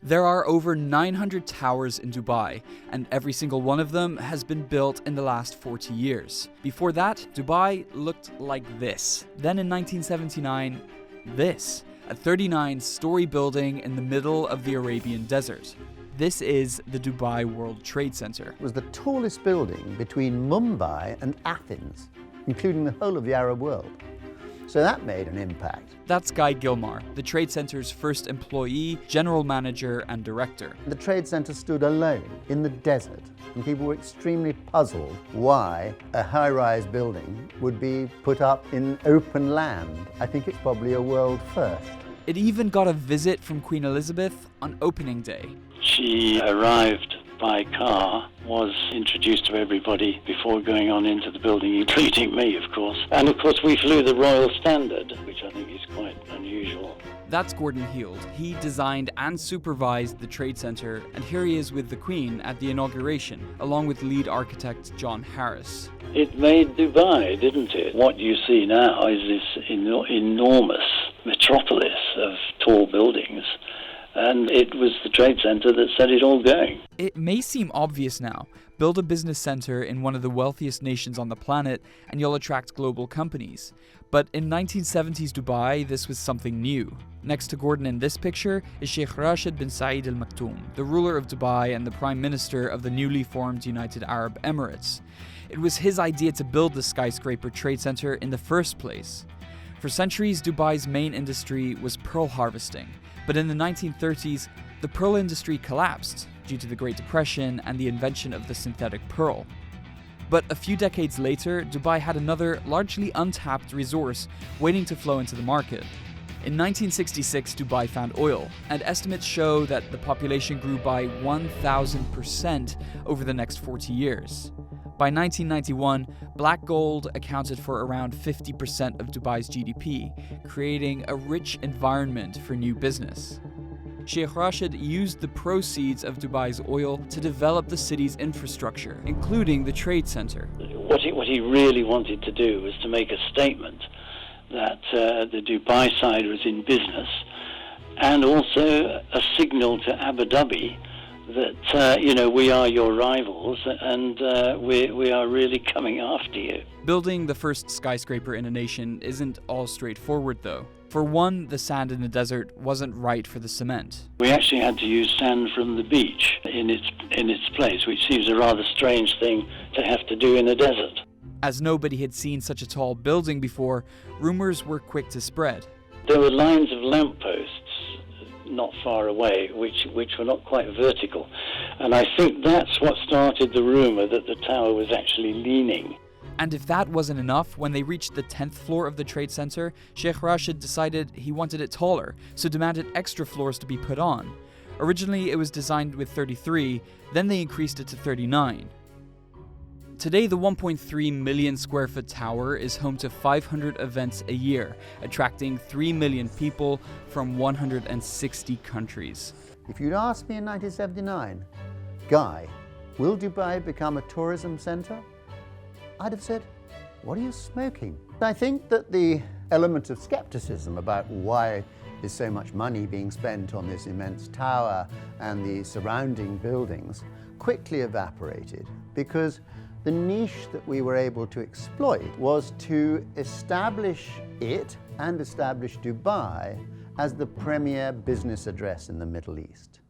There are over 900 towers in Dubai, and every single one of them has been built in the last 40 years. Before that, Dubai looked like this. Then in 1979, this, a 39-story building in the middle of the Arabian desert. This is the Dubai World Trade Center. It was the tallest building between Mumbai and Athens, including the whole of the Arab world. So that made an impact. That's Guy Gilmar, the Trade Center's first employee, general manager and director. The Trade Center stood alone in the desert, and people were extremely puzzled why a high-rise building would be put up in open land. I think it's probably a world first. It even got a visit from Queen Elizabeth on opening day. She arrived by car, was introduced to everybody before going on into the building, including me, of course. And of course we flew the Royal Standard, which I think is quite unusual. That's Gordon Heald. He designed and supervised the Trade Center, and here he is with the Queen at the inauguration, along with lead architect John Harris. It made Dubai, didn't it? What you see now is this enormous metropolis of tall buildings. And it was the Trade Center that set it all going. It may seem obvious now. Build a business center in one of the wealthiest nations on the planet and you'll attract global companies. But in 1970s Dubai, this was something new. Next to Gordon in this picture is Sheikh Rashid bin Saeed Al Maktoum, the ruler of Dubai and the prime minister of the newly formed United Arab Emirates. It was his idea to build the skyscraper Trade Center in the first place. For centuries, Dubai's main industry was pearl harvesting. But in the 1930s, the pearl industry collapsed due to the Great Depression and the invention of the synthetic pearl. But a few decades later, Dubai had another largely untapped resource waiting to flow into the market. In 1966, Dubai found oil, and estimates show that the population grew by 1,000% over the next 40 years. By 1991, black gold accounted for around 50% of Dubai's GDP, creating a rich environment for new business. Sheikh Rashid used the proceeds of Dubai's oil to develop the city's infrastructure, including the Trade Center. What he really wanted to do was to make a statement that the Dubai side was in business, and also a signal to Abu Dhabi that, we are your rivals and we are really coming after you. Building the first skyscraper in a nation isn't all straightforward, though. For one, the sand in the desert wasn't right for the cement. We actually had to use sand from the beach in its place, which seems a rather strange thing to have to do in a desert. As nobody had seen such a tall building before, rumors were quick to spread. There were lines of lampposts not far away, which were not quite vertical. And I think that's what started the rumor that the tower was actually leaning. And if that wasn't enough, when they reached the 10th floor of the Trade Center, Sheikh Rashid decided he wanted it taller, so demanded extra floors to be put on. Originally, it was designed with 33, then they increased it to 39. Today, the 1.3 million square foot tower is home to 500 events a year, attracting 3 million people from 160 countries. If you'd asked me in 1979, Guy, will Dubai become a tourism center? I'd have said, what are you smoking? I think that the element of skepticism about why there's so much money being spent on this immense tower and the surrounding buildings quickly evaporated, because the niche that we were able to exploit was to establish it and establish Dubai as the premier business address in the Middle East.